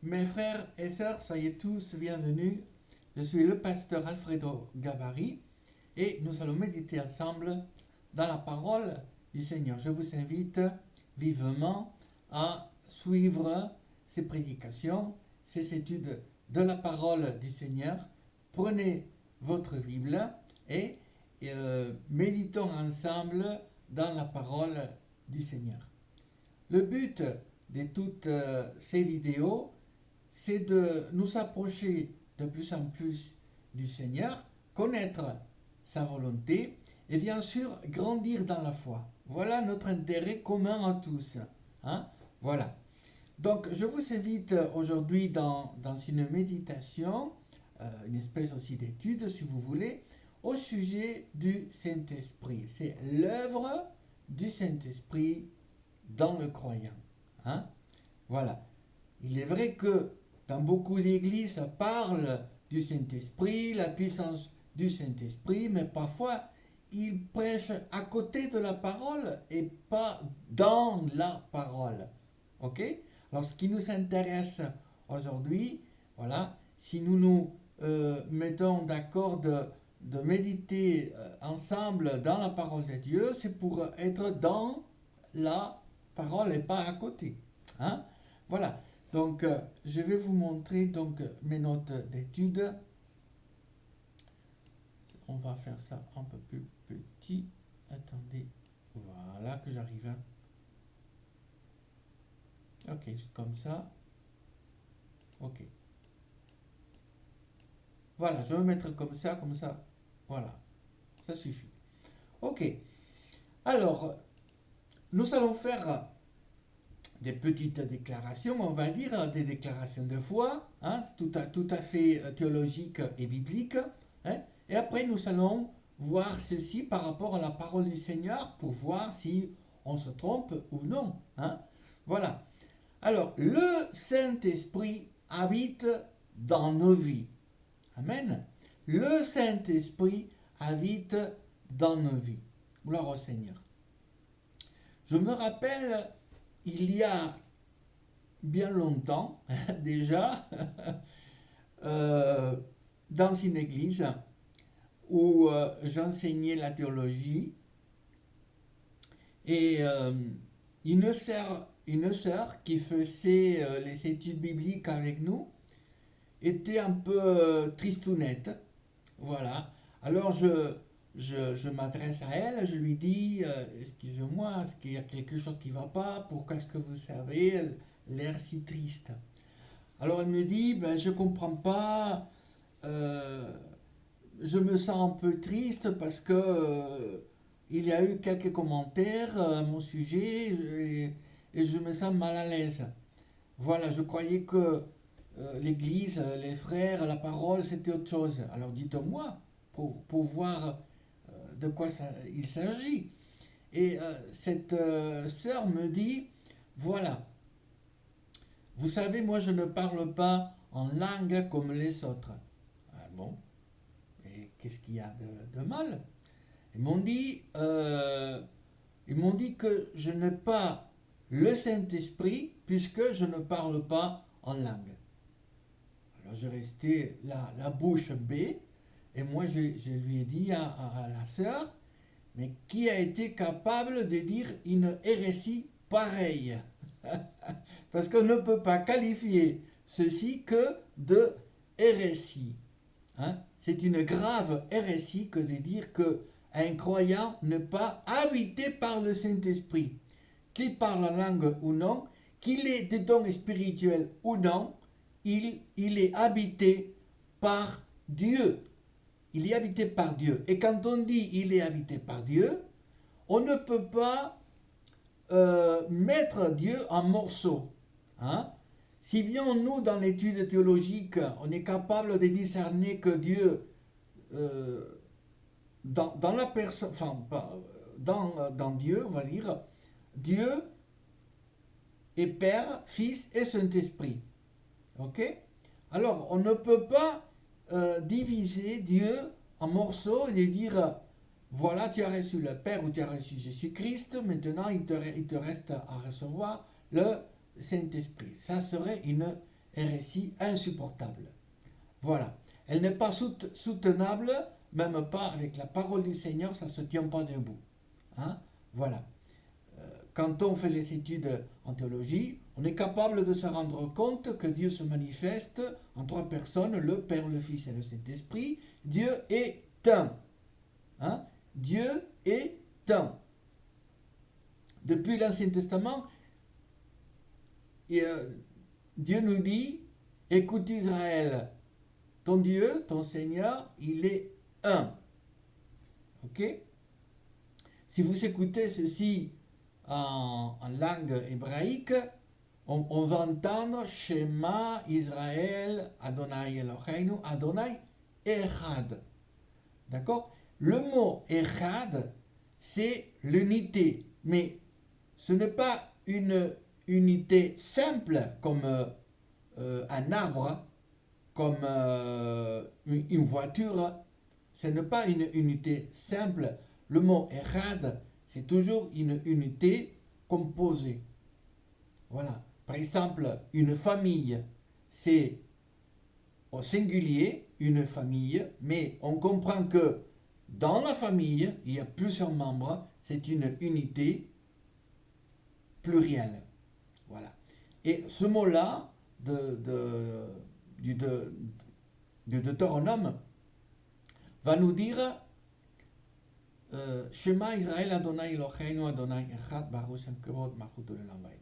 Mes frères et sœurs, soyez tous bienvenus. Je suis le pasteur Alfredo Gavari et nous allons méditer ensemble dans la parole du Seigneur. Je vous invite vivement à suivre ces prédications, ces études de la parole du Seigneur. Prenez votre Bible et méditons ensemble dans la parole du Seigneur. Le but de toutes ces vidéos, c'est de nous approcher de plus en plus du Seigneur, connaître sa volonté et bien sûr grandir dans la foi. Voilà notre intérêt commun à tous. Voilà. Donc je vous invite aujourd'hui dans une méditation, une espèce aussi d'étude si vous voulez, au sujet du Saint-Esprit. C'est l'œuvre du Saint-Esprit dans le croyant. Voilà. Il est vrai que dans beaucoup d'églises, ça parle du Saint-Esprit, la puissance du Saint-Esprit, mais parfois, ils prêchent à côté de la parole et pas dans la parole. Ok? Alors, ce qui nous intéresse aujourd'hui, voilà, si nous nous mettons d'accord de méditer ensemble dans la parole de Dieu, c'est pour être dans la parole et pas à côté. Voilà. Donc, je vais vous montrer donc mes notes d'études. On va faire ça un peu plus petit. Attendez. Voilà que j'arrive. Ok, juste comme ça. Ok. Voilà, je vais mettre comme ça, comme ça. Voilà. Ça suffit. Ok. Alors, nous allons faire des petites déclarations, on va dire, des déclarations de foi, tout à fait théologiques et bibliques. Et après, nous allons voir ceci par rapport à la parole du Seigneur pour voir si on se trompe ou non. Voilà. Alors, le Saint-Esprit habite dans nos vies. Amen. Le Saint-Esprit habite dans nos vies. Gloire au Seigneur. Je me rappelle, il y a bien longtemps déjà, dans une église où j'enseignais la théologie, et une sœur qui faisait les études bibliques avec nous était un peu tristounette. Voilà. Alors je m'adresse à elle, je lui dis, excusez-moi, est-ce qu'il y a quelque chose qui ne va pas? Pourquoi est-ce que vous avez l'air si triste? Alors elle me dit, ben, je ne comprends pas, je me sens un peu triste parce que il y a eu quelques commentaires à mon sujet et je me sens mal à l'aise. Voilà, je croyais que l'église, les frères, la parole, c'était autre chose. Alors dites-moi, pour voir de quoi il s'agit. Et cette sœur me dit, voilà, vous savez, moi je ne parle pas en langue comme les autres. Ah bon? Et qu'est-ce qu'il y a de mal? Ils m'ont dit que je n'ai pas le Saint-Esprit puisque je ne parle pas en langue. Alors je restais la bouche bée et moi je lui ai dit à la sœur, mais qui a été capable de dire une hérésie pareille? Parce qu'on ne peut pas qualifier ceci que de hérésie. C'est une grave hérésie que de dire qu'un croyant n'est pas habité par le Saint-Esprit. Qu'il parle en langue ou non, qu'il ait des dons spirituels ou non, il est habité par Dieu. Il est habité par Dieu. Et quand on dit il est habité par Dieu, on ne peut pas mettre Dieu en morceaux. Si bien nous, dans l'étude théologique, on est capable de discerner que Dieu, dans la personne, enfin, dans Dieu, on va dire, Dieu est Père, Fils et Saint-Esprit. Ok? Alors, on ne peut pas diviser Dieu en morceaux et dire, voilà, tu as reçu le Père ou tu as reçu Jésus-Christ, maintenant il te reste à recevoir le Saint-Esprit. Ça serait une hérésie insupportable. Voilà. Elle n'est pas soutenable, même pas avec la parole du Seigneur, ça ne se tient pas debout. Hein? Voilà. Quand on fait les études en théologie, on est capable de se rendre compte que Dieu se manifeste en trois personnes, le Père, le Fils et le Saint-Esprit. Dieu est un. Hein? Dieu est un. Depuis l'Ancien Testament, Dieu nous dit, écoute Israël, ton Dieu, ton Seigneur, il est un. Ok? Si vous écoutez ceci en langue hébraïque, on va entendre Shema Israël, Adonai Eloheinu, Adonai Echad. D'accord? Le mot Echad, c'est l'unité, mais ce n'est pas une unité simple comme un arbre, comme une voiture. Ce n'est pas une unité simple. Le mot Echad, c'est toujours une unité composée. Voilà. Par exemple, une famille, c'est au singulier, une famille, mais on comprend que dans la famille, il y a plusieurs membres, c'est une unité plurielle. Voilà. Et ce mot-là, du Deutéronome, va nous dire Shema Israël Adonai Eloheinu Adonai Echad Baruch Shem Kavod Malchut Olam Vaed.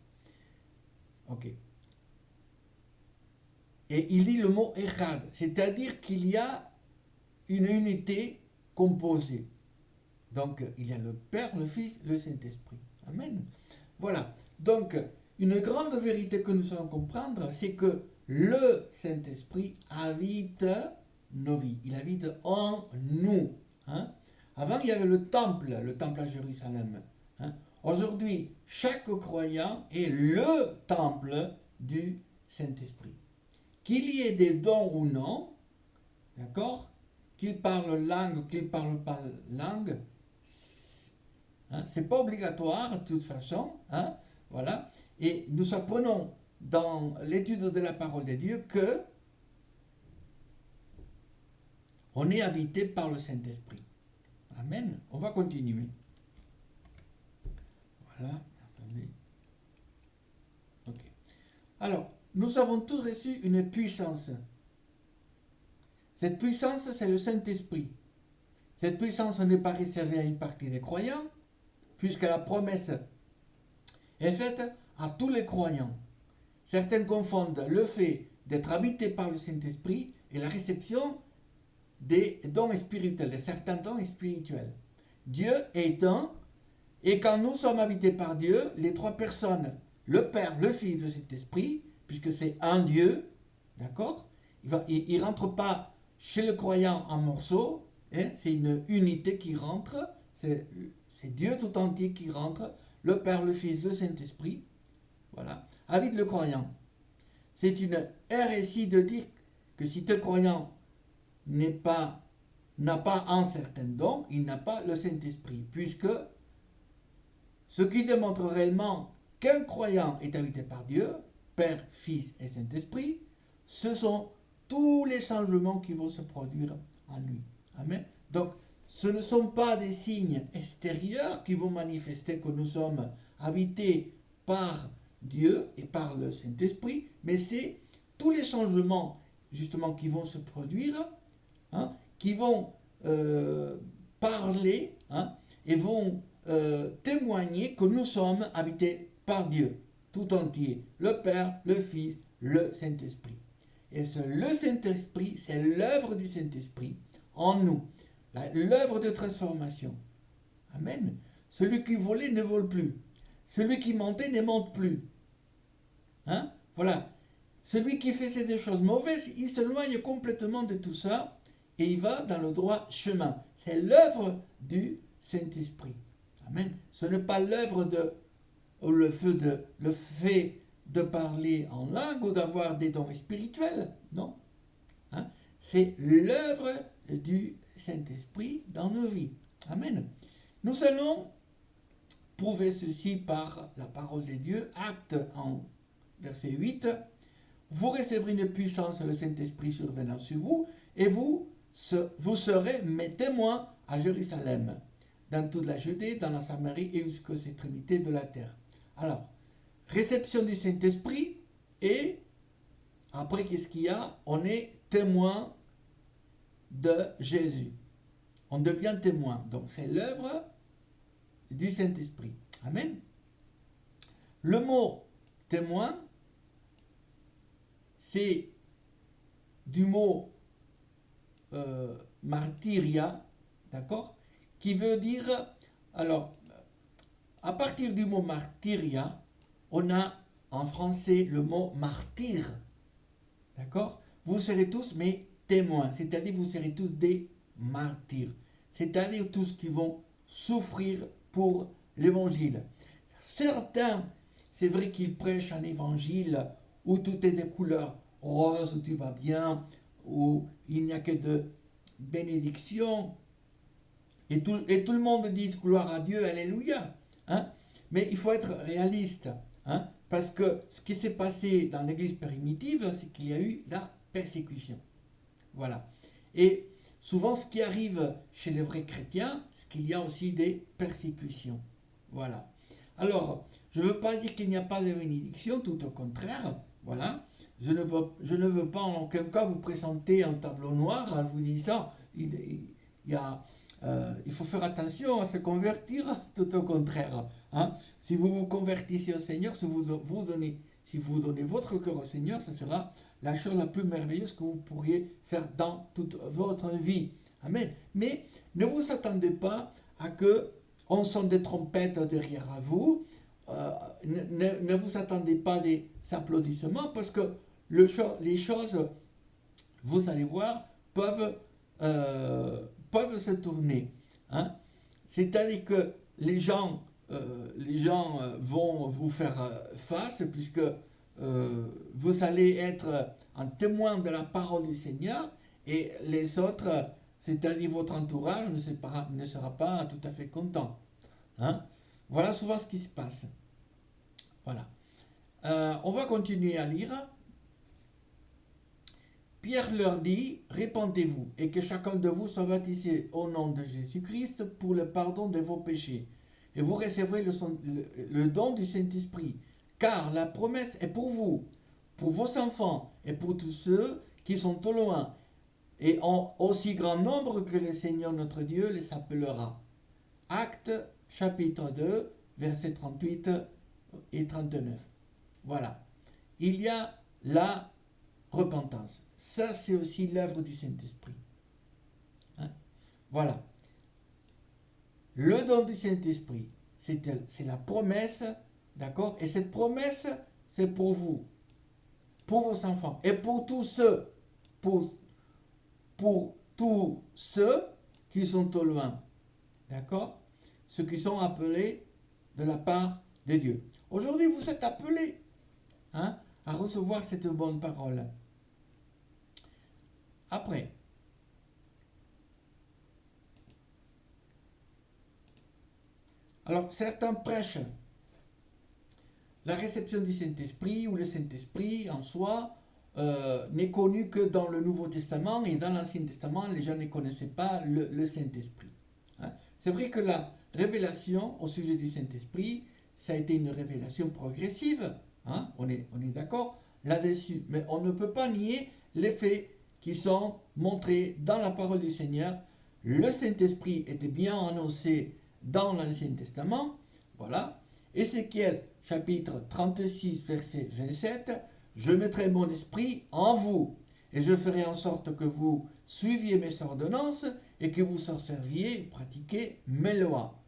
Ok. Et il dit le mot Echad, c'est-à-dire qu'il y a une unité composée. Donc il y a le Père, le Fils, le Saint-Esprit. Amen. Voilà. Donc une grande vérité que nous allons comprendre, c'est que le Saint-Esprit habite nos vies. Il habite en nous. Hein? Avant, il y avait le temple à Jérusalem. Hein? Aujourd'hui, chaque croyant est le temple du Saint-Esprit. Qu'il y ait des dons ou non, d'accord, qu'il parle langue ou qu'il ne parle pas langue, hein, c'est pas obligatoire de toute façon. Hein, voilà. Et nous apprenons dans l'étude de la parole de Dieu que on est habité par le Saint-Esprit. Amen. On va continuer. Voilà. Attendez. Ok. Alors, nous avons tous reçu une puissance. Cette puissance, c'est le Saint-Esprit. Cette puissance n'est pas réservée à une partie des croyants, puisque la promesse est faite à tous les croyants. Certains confondent le fait d'être habité par le Saint-Esprit et la réception des dons spirituels, de certains dons spirituels. Dieu est un, et quand nous sommes habités par Dieu, les trois personnes, le Père, le Fils, le Saint-Esprit, puisque c'est un Dieu, d'accord, il ne rentre pas chez le croyant en morceaux, hein, c'est une unité qui rentre, c'est Dieu tout entier qui rentre, le Père, le Fils, le Saint-Esprit, voilà, habite le croyant. C'est une hérésie de dire que si tel croyant n'a pas un certain don, il n'a pas le Saint-Esprit, puisque ce qui démontre réellement qu'un croyant est habité par Dieu, Père, Fils et Saint-Esprit, ce sont tous les changements qui vont se produire en lui. Amen. Donc, ce ne sont pas des signes extérieurs qui vont manifester que nous sommes habités par Dieu et par le Saint-Esprit, mais c'est tous les changements justement qui vont se produire, hein, qui vont parler, hein, et vont témoigner que nous sommes habités par Dieu tout entier, le Père, le Fils, le Saint-Esprit. Et le Saint-Esprit, c'est l'œuvre du Saint-Esprit en nous, l'œuvre de transformation. Amen. Celui qui volait ne vole plus. Celui qui mentait ne mente plus. Hein? Voilà. Celui qui faisait des choses mauvaises, il s'éloigne complètement de tout ça et il va dans le droit chemin. C'est l'œuvre du Saint-Esprit. Amen. Ce n'est pas l'œuvre le fait de parler en langue ou d'avoir des dons spirituels. Non. Hein? C'est l'œuvre du Saint-Esprit dans nos vies. Amen. Nous allons prouver ceci par la parole de Dieu. Acte en verset 8. vous recevrez une puissance, le Saint-Esprit survenant sur vous, et vous serez mes témoins à Jérusalem, dans toute la Judée, dans la Samarie et jusqu'aux extrémités de la terre. Alors, réception du Saint-Esprit, et après, qu'est-ce qu'il y a? On est témoin de Jésus. On devient témoin. Donc, c'est l'œuvre du Saint-Esprit. Amen. Le mot témoin, c'est du mot martyria, d'accord, qui veut dire, alors, à partir du mot martyria, on a en français le mot martyr, d'accord. Vous serez tous mes témoins, c'est-à-dire vous serez tous des martyrs, c'est-à-dire tous qui vont souffrir pour l'évangile. Certains, c'est vrai qu'ils prêchent un évangile où tout est des couleurs roses, où tout va bien, où il n'y a que de bénédictions, et tout le monde dit gloire à Dieu, alléluia. Hein? Mais il faut être réaliste, hein? Parce que ce qui s'est passé dans l'église primitive, c'est qu'il y a eu la persécution. Voilà. Et souvent, ce qui arrive chez les vrais chrétiens, c'est qu'il y a aussi des persécutions. Voilà. Alors, je ne veux pas dire qu'il n'y a pas de bénédiction, tout au contraire. Voilà. Je ne veux pas en aucun cas vous présenter un tableau noir en vous disant il faut faire attention à se convertir, tout au contraire. Hein. Si vous vous convertissez au Seigneur, si vous donnez votre cœur au Seigneur, ce sera la chose la plus merveilleuse que vous pourriez faire dans toute votre vie. Amen. Mais ne vous attendez pas à que on sonne des trompettes derrière à vous. Ne vous attendez pas des applaudissements parce que les choses, vous allez voir, peuvent se tourner. Hein? C'est-à-dire que les gens vont vous faire face puisque vous allez être un témoin de la parole du Seigneur et les autres, c'est-à-dire votre entourage, ne sera pas tout à fait content. Hein? Voilà souvent ce qui se passe. Voilà. On va continuer à lire. Pierre leur dit, répentez-vous et que chacun de vous soit baptisé au nom de Jésus-Christ pour le pardon de vos péchés. Et vous recevrez le don du Saint-Esprit. Car la promesse est pour vous, pour vos enfants et pour tous ceux qui sont au loin, et en aussi grand nombre que le Seigneur notre Dieu les appellera. Actes chapitre 2, versets 38 et 39. Voilà. Il y a la repentance. Ça, c'est aussi l'œuvre du Saint-Esprit. Hein? Voilà. Le don du Saint-Esprit, c'est la promesse, d'accord? Et cette promesse, c'est pour vous, pour vos enfants, et pour tous ceux, pour tous ceux qui sont au loin, d'accord? Ceux qui sont appelés de la part de Dieu. Aujourd'hui, vous êtes appelés, hein, à recevoir cette bonne parole. Après, alors certains prêchent la réception du Saint-Esprit ou le Saint-Esprit en soi n'est connu que dans le Nouveau Testament et dans l'Ancien Testament, les gens ne connaissaient pas le Saint-Esprit. Hein? C'est vrai que la révélation au sujet du Saint-Esprit, ça a été une révélation progressive, hein? On est d'accord là-dessus, mais on ne peut pas nier les faits qui sont montrés dans la parole du Seigneur. Le Saint-Esprit était bien annoncé dans l'Ancien Testament, voilà. Ézéchiel chapitre 36 verset 27, je mettrai mon esprit en vous et je ferai en sorte que vous suiviez mes ordonnances et que vous observiez et pratiquiez mes lois.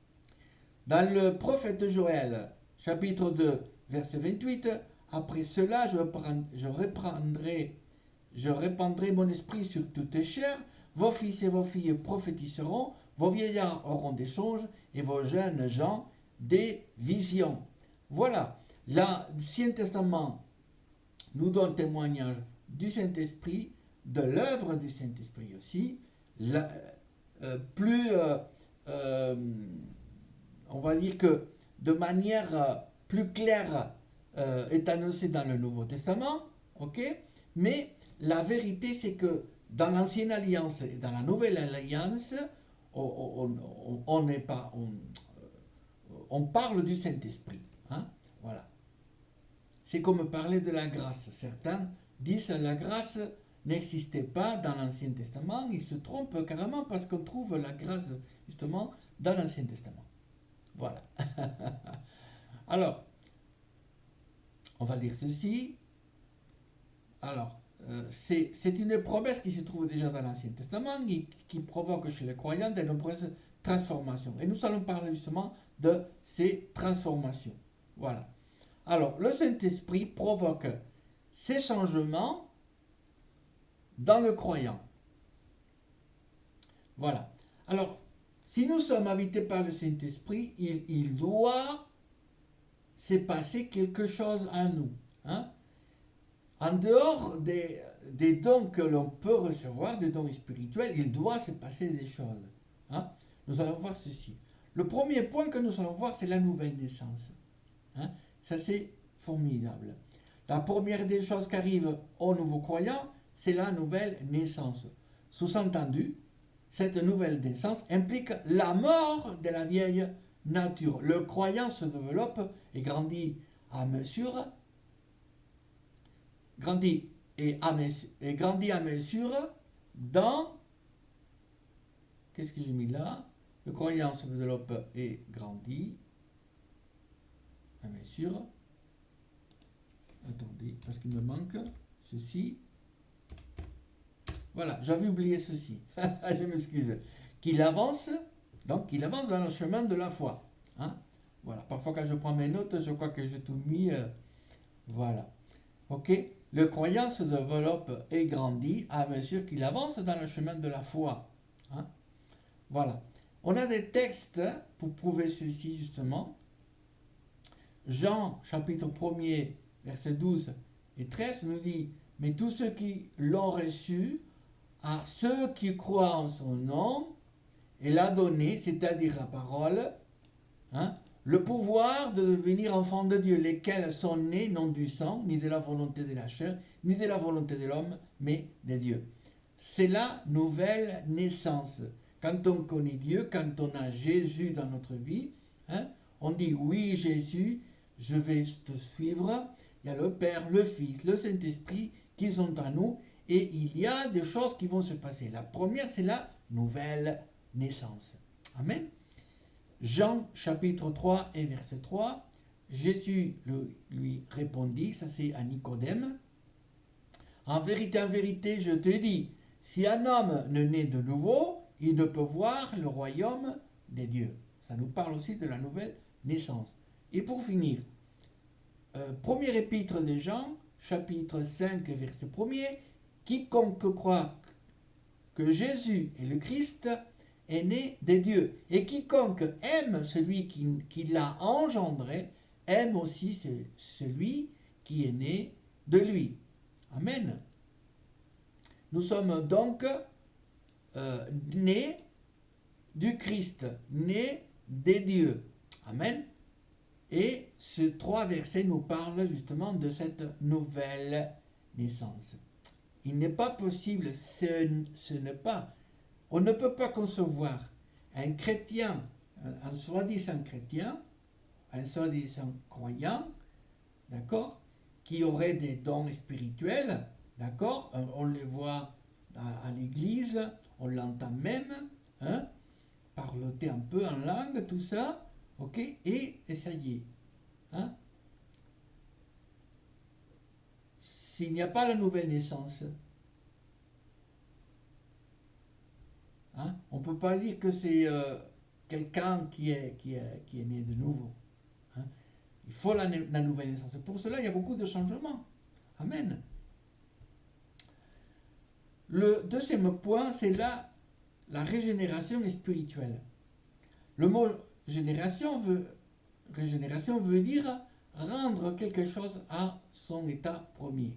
Dans le prophète Joël chapitre 2 verset 28, après cela je répandrai mon esprit sur toutes chairs, vos fils et vos filles prophétiseront, vos vieillards auront des songes et vos jeunes gens des visions. Voilà, l'Ancien Testament nous donne témoignage du Saint-Esprit, de l'œuvre du Saint-Esprit aussi. On va dire que de manière plus claire est annoncé dans le Nouveau Testament. ok? Mais la vérité, c'est que dans l'ancienne alliance et dans la nouvelle alliance, on n'est pas, on parle du Saint-Esprit, hein? Voilà. C'est comme parler de la grâce. Certains disent que la grâce n'existait pas dans l'Ancien Testament. Ils se trompent carrément parce qu'on trouve la grâce justement dans l'Ancien Testament. Voilà. Alors, on va dire ceci. Alors, c'est une promesse qui se trouve déjà dans l'Ancien Testament qui provoque chez les croyants de nombreuses transformations. Et nous allons parler justement de ces transformations. Voilà. Alors, le Saint-Esprit provoque ces changements dans le croyant. Voilà. Alors, si nous sommes habités par le Saint-Esprit, il doit se passer quelque chose en nous. Hein? En dehors des dons que l'on peut recevoir, des dons spirituels, il doit se passer des choses. Hein? Nous allons voir ceci. Le premier point que nous allons voir, c'est la nouvelle naissance. Hein? Ça, c'est formidable. La première des choses qui arrivent aux nouveaux croyants, c'est la nouvelle naissance. Sous-entendu, cette nouvelle naissance implique la mort de la vieille nature. Le croyant se développe et grandit à mesure, grandit à mesure dans, qu'est-ce que j'ai mis là? Le croyant se développe et grandit à mesure. Attendez, parce qu'il me manque ceci. Voilà, j'avais oublié ceci. Je m'excuse. Qu'il avance, donc qu'il avance dans le chemin de la foi. Hein? Voilà, parfois quand je prends mes notes, je crois que j'ai tout mis. Voilà. Ok? Le croyant se développe et grandit à mesure qu'il avance dans le chemin de la foi. Hein? Voilà. On a des textes pour prouver ceci justement. Jean, chapitre 1er, versets 12 et 13, nous dit « Mais tous ceux qui l'ont reçu, à ceux qui croient en son nom, il a donné, c'est-à-dire la parole, hein, le pouvoir de devenir enfants de Dieu, lesquels sont nés non du sang, ni de la volonté de la chair, ni de la volonté de l'homme, mais de Dieu. » C'est la nouvelle naissance. Quand on connaît Dieu, quand on a Jésus dans notre vie, hein, on dit « Oui, Jésus, je vais te suivre. » Il y a le Père, le Fils, le Saint-Esprit qui sont en nous et il y a des choses qui vont se passer. La première, c'est la nouvelle naissance. Amen. Jean chapitre 3 et verset 3, Jésus lui répondit, ça c'est à Nicodème, en vérité, je te dis, si un homme ne naît de nouveau, il ne peut voir le royaume des dieux. Ça nous parle aussi de la nouvelle naissance. Et pour finir, premier épître de Jean, chapitre 5, verset 1er, quiconque croit que Jésus est le Christ est né de Dieu. Et quiconque aime celui qui l'a engendré, aime aussi celui qui est né de lui. Amen. Nous sommes donc nés du Christ, nés des dieux. Amen. Et ces trois versets nous parlent justement de cette nouvelle naissance. Il n'est pas possible, on ne peut pas concevoir un chrétien, un soi-disant chrétien, un soi-disant croyant, d'accord, qui aurait des dons spirituels, d'accord, on les voit à l'église, on l'entend même, hein, parloter un peu en langue, tout ça, ok, et ça y est. Hein? S'il n'y a pas la nouvelle naissance, hein, on ne peut pas dire que c'est quelqu'un qui est né de nouveau. Hein? Il faut la nouvelle naissance. Pour cela, il y a beaucoup de changements. Amen. Le deuxième point, c'est la régénération spirituelle. Le mot régénération veut dire rendre quelque chose à son état premier.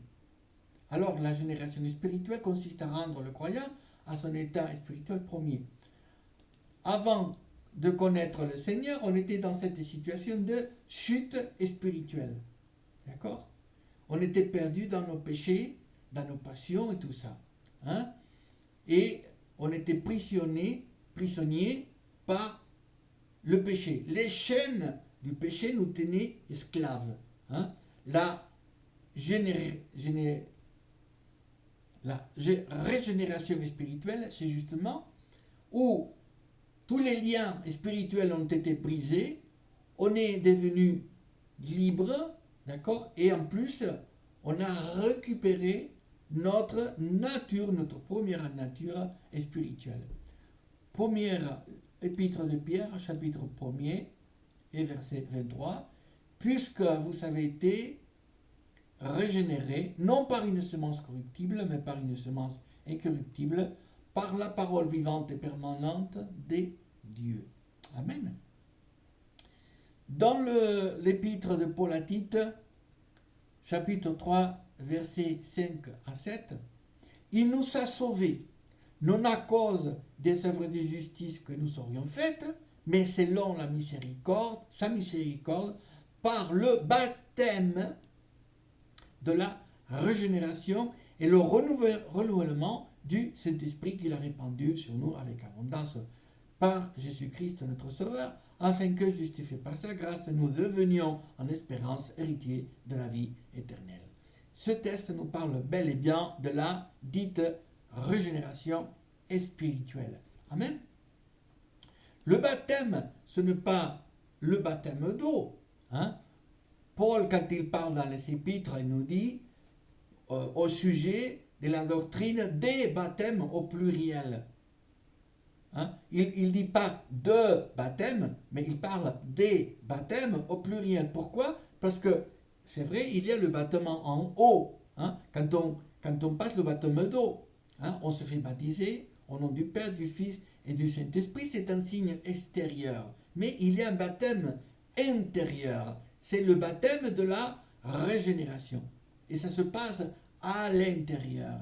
Alors, la génération spirituelle consiste à rendre le croyant à son état spirituel premier. Avant de connaître le Seigneur, on était dans cette situation de chute spirituelle. D'accord? on était perdu dans nos péchés, dans nos passions et tout ça. Hein? Et on était prisonniers par le péché. Les chaînes du péché nous tenaient esclaves. Hein? La régénération spirituelle, c'est justement où tous les liens spirituels ont été brisés, on est devenu libre, d'accord, et en plus, on a récupéré notre nature, notre première nature spirituelle. Première épître de Pierre, chapitre 1er et verset 23, puisque vous avez été régénérés, non par une semence corruptible, mais par une semence incorruptible, par la parole vivante et permanente des dieux. Amen. Dans l'épître de Paul à Tite, chapitre 3, versets 5 à 7, il nous a sauvés, non à cause des œuvres de justice que nous aurions faites, mais selon la miséricorde, sa miséricorde, par le baptême de la régénération et le renouvellement du Saint-Esprit qu'il a répandu sur nous avec abondance par Jésus-Christ notre Sauveur, afin que, justifiés par sa grâce, nous devenions en espérance héritiers de la vie éternelle. Ce texte nous parle bel et bien de la dite régénération spirituelle. Amen. Le baptême, ce n'est pas le baptême d'eau. Hein? Paul, quand il parle dans les épîtres, il nous dit au sujet de la doctrine des baptêmes au pluriel. Hein? Il ne dit pas de baptême, mais il parle des baptêmes au pluriel. Pourquoi? Parce que c'est vrai, il y a le baptême en eau. Hein? Quand on passe le baptême d'eau, hein, on se fait baptiser au nom du Père, du Fils et du Saint-Esprit. C'est un signe extérieur. Mais il y a un baptême intérieur. C'est le baptême de la régénération. Et ça se passe à l'intérieur.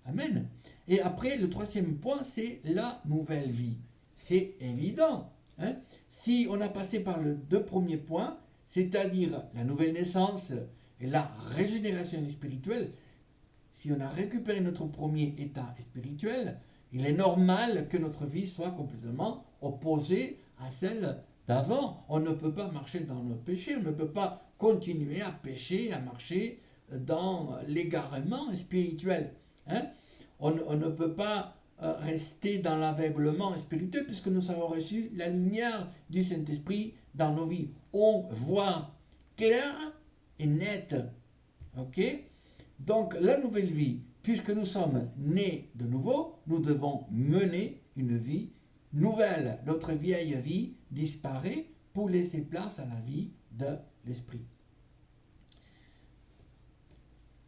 Amen. Et après, le troisième point, c'est la nouvelle vie. C'est évident. Hein? Si on a passé par les deux premiers points, c'est-à-dire la nouvelle naissance et la régénération spirituelle, si on a récupéré notre premier état spirituel, il est normal que notre vie soit complètement opposée à celle d'avant. On ne peut pas marcher dans le péché, on ne peut pas continuer à pécher, à marcher dans l'égarement spirituel. Hein? On ne peut pas rester dans l'aveuglement spirituel puisque nous avons reçu la lumière du Saint-Esprit dans nos vies. On voit clair et net. Ok? Donc la nouvelle vie, puisque nous sommes nés de nouveau, nous devons mener une vie nouvelle. Notre vieille vie disparaît pour laisser place à la vie de l'Esprit.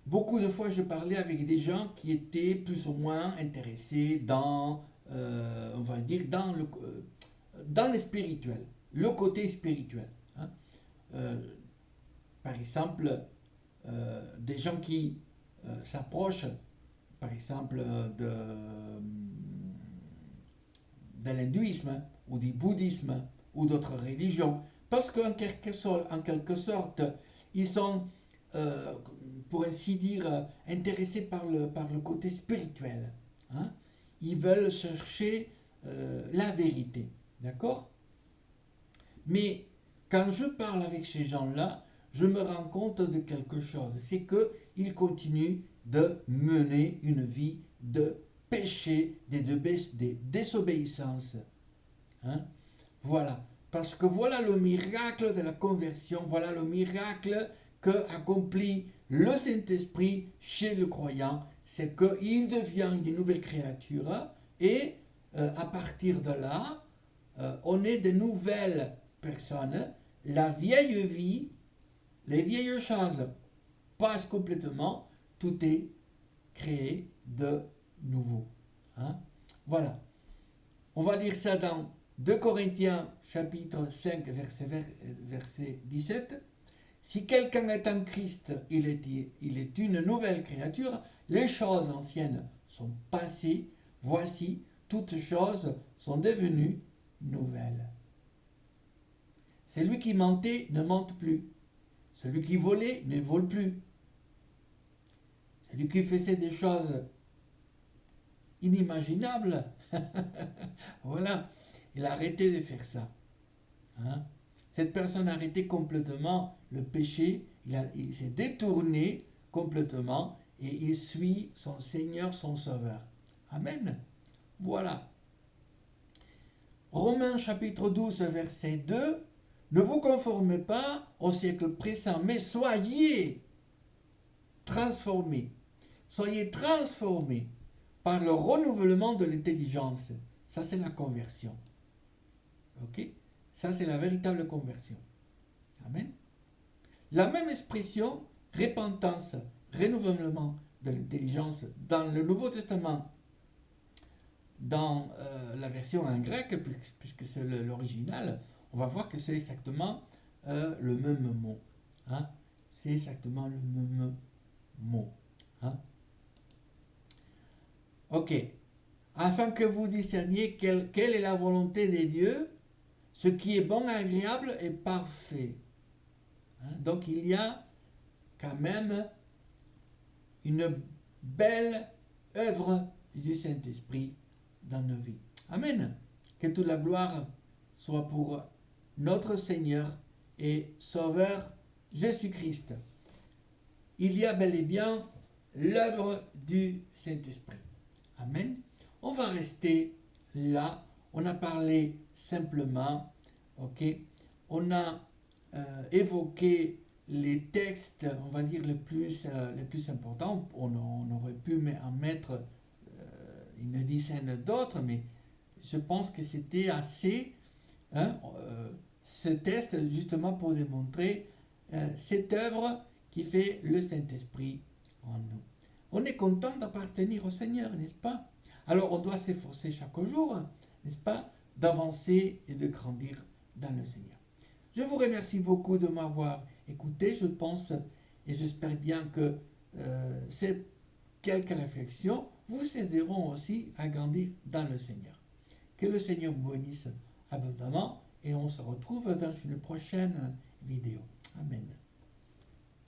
Beaucoup de fois, je parlais avec des gens qui étaient plus ou moins intéressés dans, on va dire, dans le spirituel, le côté spirituel. Hein. Par exemple, des gens qui s'approchent, par exemple, de l'hindouisme, hein, ou du bouddhisme, ou d'autres religions, parce qu'en quelque sorte, ils sont pour ainsi dire, intéressés par le côté spirituel. Hein? Ils veulent chercher la vérité. D'accord? Mais quand je parle avec ces gens-là, je me rends compte de quelque chose. C'est qu'ils continuent de mener une vie de péché, de désobéissance. Hein? Voilà. Parce que voilà le miracle de la conversion, voilà le miracle que accomplit le Saint-Esprit chez le croyant, c'est qu'il devient une nouvelle créature et à partir de là, on est de nouvelles personnes. La vieille vie, les vieilles choses passent complètement, tout est créé de nouveau. Hein? Voilà. On va lire ça dans 2 Corinthiens chapitre 5 verset 17. Si quelqu'un est en Christ, il est une nouvelle créature, les choses anciennes sont passées, voici, toutes choses sont devenues nouvelles. Celui qui mentait ne mente plus, celui qui volait ne vole plus, celui qui faisait des choses inimaginables, voilà, il a arrêté de faire ça. Hein? Cette personne a arrêté complètement le péché, il s'est détourné complètement et il suit son Seigneur, son Sauveur. Amen. Voilà. Romains chapitre 12, verset 2. Ne vous conformez pas au siècle présent, mais soyez transformés. Soyez transformés par le renouvellement de l'intelligence. Ça, c'est la conversion. Ok? Ça, c'est la véritable conversion. Amen. La même expression, repentance, renouvellement de l'intelligence, dans le Nouveau Testament, dans la version en grec, puisque c'est l'original, on va voir que c'est exactement le même mot. Hein? C'est exactement le même mot. Hein? Ok. Afin que vous discerniez quelle est la volonté des dieux, ce qui est bon, agréable et parfait. Hein? Donc il y a quand même une belle œuvre du Saint-Esprit dans nos vies. Amen. Que toute la gloire soit pour notre Seigneur et Sauveur Jésus-Christ. Il y a bel et bien l'œuvre du Saint-Esprit. Amen. On va rester là. On a parlé simplement, ok. On a évoqué les textes, on va dire les plus importants. On aurait pu en mettre une dizaine d'autres, mais je pense que c'était assez, hein, ce test justement pour démontrer cette œuvre qui fait le Saint-Esprit en nous. On est content d'appartenir au Seigneur, n'est-ce pas? Alors on doit s'efforcer chaque jour, n'est-ce pas, d'avancer et de grandir dans le Seigneur. Je vous remercie beaucoup de m'avoir écouté, je pense et j'espère bien que ces quelques réflexions vous aideront aussi à grandir dans le Seigneur. Que le Seigneur vous bénisse abondamment et on se retrouve dans une prochaine vidéo. Amen.